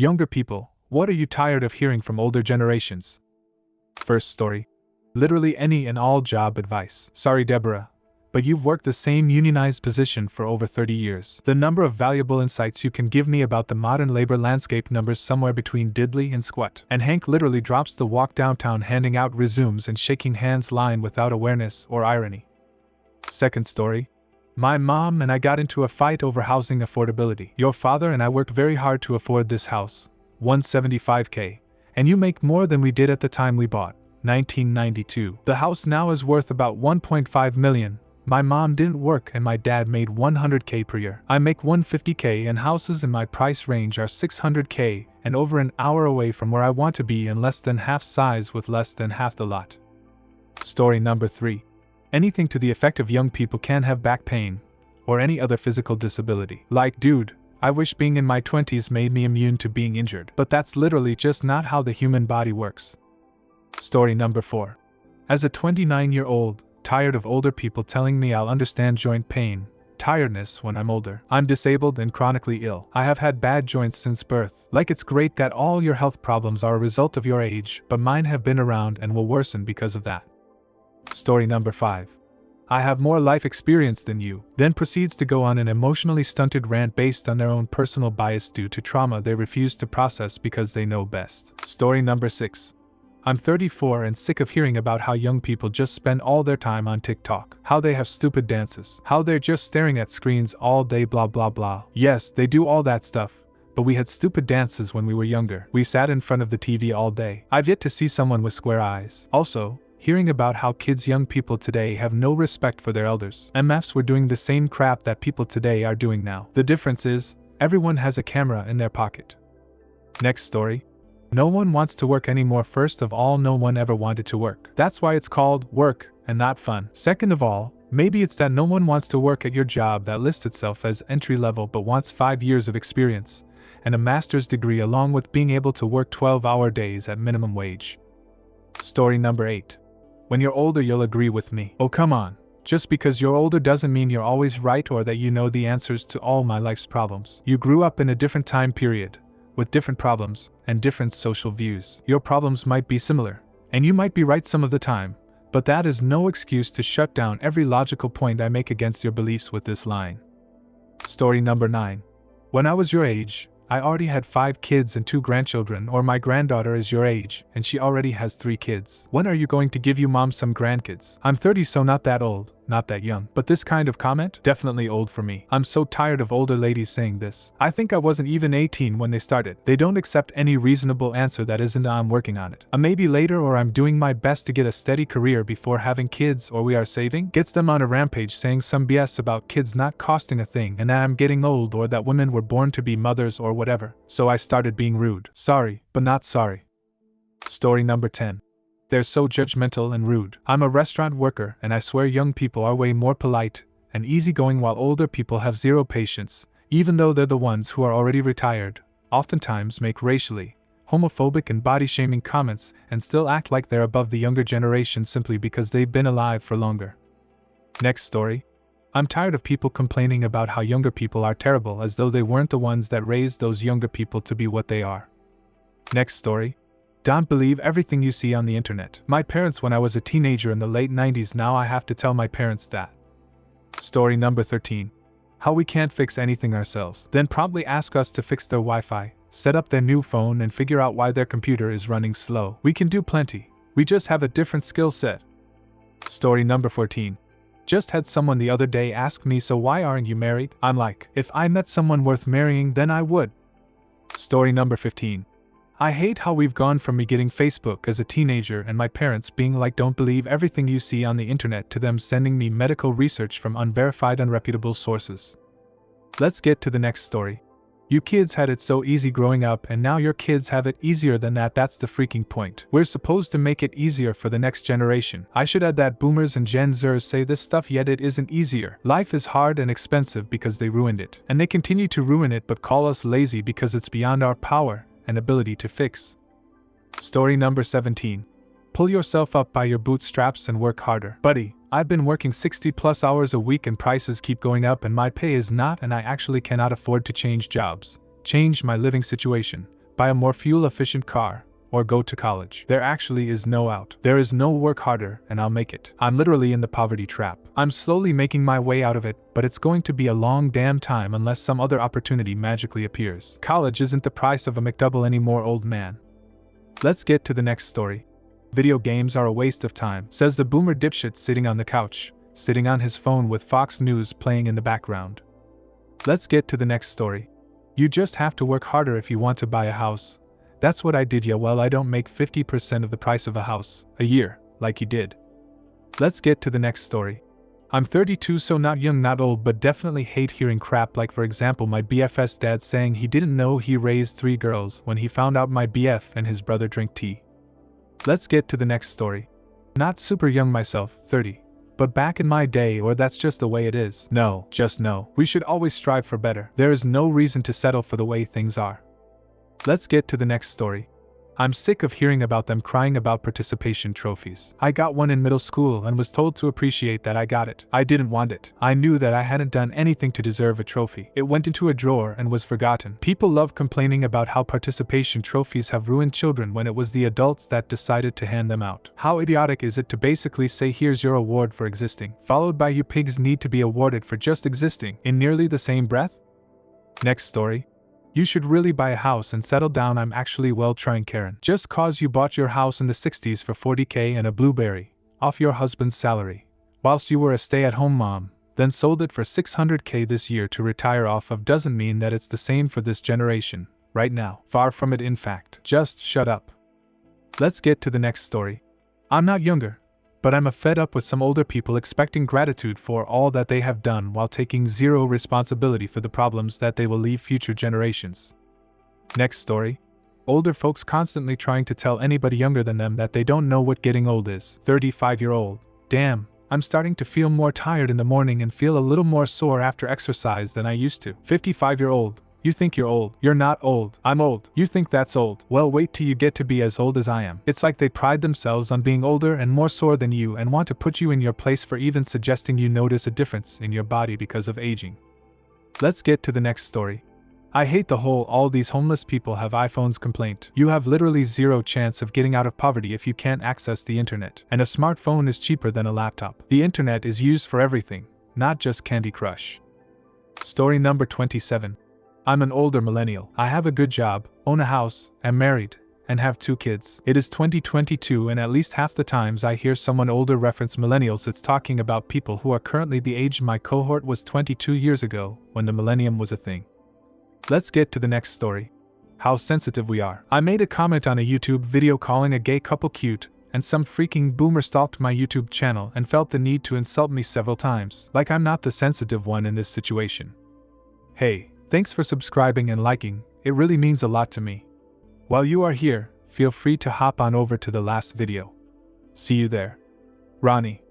Younger people, what are you tired of hearing from older generations? First story. Literally any and all job advice. Sorry, Deborah, but you've worked the same unionized position for over 30 years. The number of valuable insights you can give me about the modern labor landscape numbers somewhere between diddly and squat. And Hank literally drops the walk downtown handing out resumes and shaking hands line without awareness or irony. Second story. My mom and I got into a fight over housing affordability. Your father and I worked very hard to afford this house, $175K, and you make more than we did at the time we bought, 1992. The house now is worth about $1.5 million. My mom didn't work and my dad made $100K per year. I make $150K and houses in my price range are $600K and over an hour away from where I want to be in less than half size with less than half the lot. Story number 3. Anything to the effect of young people can have back pain or any other physical disability. Like, dude, I wish being in my 20s made me immune to being injured, but that's literally just not how the human body works. Story number 4. As a 29-year-old, tired of older people telling me I'll understand joint pain, tiredness when I'm older. I'm disabled and chronically ill. I have had bad joints since birth. Like, it's great that all your health problems are a result of your age, but mine have been around and will worsen because of that. Story number 5. I have more life experience than you, then proceeds to go on an emotionally stunted rant based on their own personal bias due to trauma they refuse to process because they know best. Story number 6. I'm 34 and sick of hearing about how young people just spend all their time on TikTok, how they have stupid dances, how they're just staring at screens all day blah blah blah. Yes, they do all that stuff, but we had stupid dances when we were younger. We sat in front of the TV all day. I've yet to see someone with square eyes. Also, hearing about how young people today have no respect for their elders. MFs were doing the same crap that people today are doing now. The difference is, everyone has a camera in their pocket. Next story. No one wants to work anymore. First of all, no one ever wanted to work. That's why it's called work and not fun. Second of all, maybe it's that no one wants to work at your job that lists itself as entry level but wants 5 years of experience and a master's degree along with being able to work 12-hour days at minimum wage. Story number 8. When you're older, you'll agree with me. Oh, come on. Just because you're older doesn't mean you're always right or that you know the answers to all my life's problems. You grew up in a different time period, with different problems and different social views. Your problems might be similar, and you might be right some of the time, but that is no excuse to shut down every logical point I make against your beliefs with this line. Story number 9. When I was your age, I already had 5 kids and 2 grandchildren, or my granddaughter is your age, and she already has 3 kids. When are you going to give your mom some grandkids? I'm 30, so not that old, not that young. But this kind of comment? Definitely old for me. I'm so tired of older ladies saying this. I think I wasn't even 18 when they started. They don't accept any reasonable answer that isn't I'm working on it. A maybe later or I'm doing my best to get a steady career before having kids or we are saving gets them on a rampage saying some BS about kids not costing a thing and that I'm getting old or that women were born to be mothers or whatever. So I started being rude. Sorry, but not sorry. Story number 10. They're so judgmental and rude. I'm a restaurant worker and I swear young people are way more polite and easygoing while older people have zero patience, even though they're the ones who are already retired, oftentimes make racially, homophobic and body-shaming comments and still act like they're above the younger generation simply because they've been alive for longer. Next story. I'm tired of people complaining about how younger people are terrible as though they weren't the ones that raised those younger people to be what they are. Next story. Don't believe everything you see on the internet. My parents when I was a teenager in the late 90s, now I have to tell my parents that. Story number 13. How we can't fix anything ourselves. Then promptly ask us to fix their Wi-Fi, set up their new phone and figure out why their computer is running slow. We can do plenty. We just have a different skill set. Story number 14. Just had someone the other day ask me, so why aren't you married? I'm like, if I met someone worth marrying then I would. Story number 15. I hate how we've gone from me getting Facebook as a teenager and my parents being like don't believe everything you see on the internet to them sending me medical research from unverified unreputable sources. Let's get to the next story. You kids had it so easy growing up and now your kids have it easier than that. That's the freaking point. We're supposed to make it easier for the next generation. I should add that boomers and Gen Zers say this stuff yet it isn't easier. Life is hard and expensive because they ruined it. And they continue to ruin it but call us lazy because it's beyond our power and ability to fix. Story number 17. Pull yourself up by your bootstraps and work harder. Buddy, I've been working 60+ hours a week and prices keep going up and my pay is not and I actually cannot afford to change jobs, change my living situation, buy a more fuel-efficient car, or go to college. There actually is no out. There is no work harder and I'll make it. I'm literally in the poverty trap. I'm slowly making my way out of it, but it's going to be a long damn time unless some other opportunity magically appears. College isn't the price of a McDouble anymore, old man. Let's get to the next story. Video games are a waste of time, says the boomer dipshit sitting on the couch, sitting on his phone with Fox News playing in the background. Let's get to the next story. You just have to work harder if you want to buy a house. That's what I did. Yeah, well, I don't make 50% of the price of a house a year, like you did. Let's get to the next story. I'm 32, so not young, not old, but definitely hate hearing crap like, for example, my BF's dad saying he didn't know he raised 3 girls when he found out my BF and his brother drink tea. Let's get to the next story. Not super young myself, 30. But back in my day, or that's just the way it is. No, just no. We should always strive for better. There is no reason to settle for the way things are. Let's get to the next story. I'm sick of hearing about them crying about participation trophies. I got one in middle school and was told to appreciate that I got it. I didn't want it. I knew that I hadn't done anything to deserve a trophy. It went into a drawer and was forgotten. People love complaining about how participation trophies have ruined children when it was the adults that decided to hand them out. How idiotic is it to basically say, here's your award for existing, followed by you pigs need to be awarded for just existing, in nearly the same breath? Next story. You should really buy a house and settle down. I'm actually well trying, Karen. Just cause you bought your house in the 60s for $40K and a blueberry off your husband's salary, whilst you were a stay-at-home mom, then sold it for $600K this year to retire off of doesn't mean that it's the same for this generation, right now. Far from it, in fact. Just shut up. Let's get to the next story. I'm not younger, but I'm fed up with some older people expecting gratitude for all that they have done while taking zero responsibility for the problems that they will leave future generations. Next story. Older folks constantly trying to tell anybody younger than them that they don't know what getting old is. 35-year-old. Damn, I'm starting to feel more tired in the morning and feel a little more sore after exercise than I used to. 55-year-old. You think you're old. You're not old. I'm old. You think that's old. Well, wait till you get to be as old as I am. It's like they pride themselves on being older and more sore than you and want to put you in your place for even suggesting you notice a difference in your body because of aging. Let's get to the next story. I hate the whole all these homeless people have iPhones complaint. You have literally zero chance of getting out of poverty if you can't access the internet. And a smartphone is cheaper than a laptop. The internet is used for everything, not just Candy Crush. Story number 27. I'm an older millennial. I have a good job, own a house, am married, and have 2 kids. It is 2022 and at least half the times I hear someone older reference millennials, it's talking about people who are currently the age my cohort was 22 years ago when the millennium was a thing. Let's get to the next story. How sensitive we are. I made a comment on a YouTube video calling a gay couple cute, and some freaking boomer stalked my YouTube channel and felt the need to insult me several times. Like I'm not the sensitive one in this situation. Hey. Thanks for subscribing and liking, it really means a lot to me. While you are here, feel free to hop on over to the last video. See you there. Ronnie.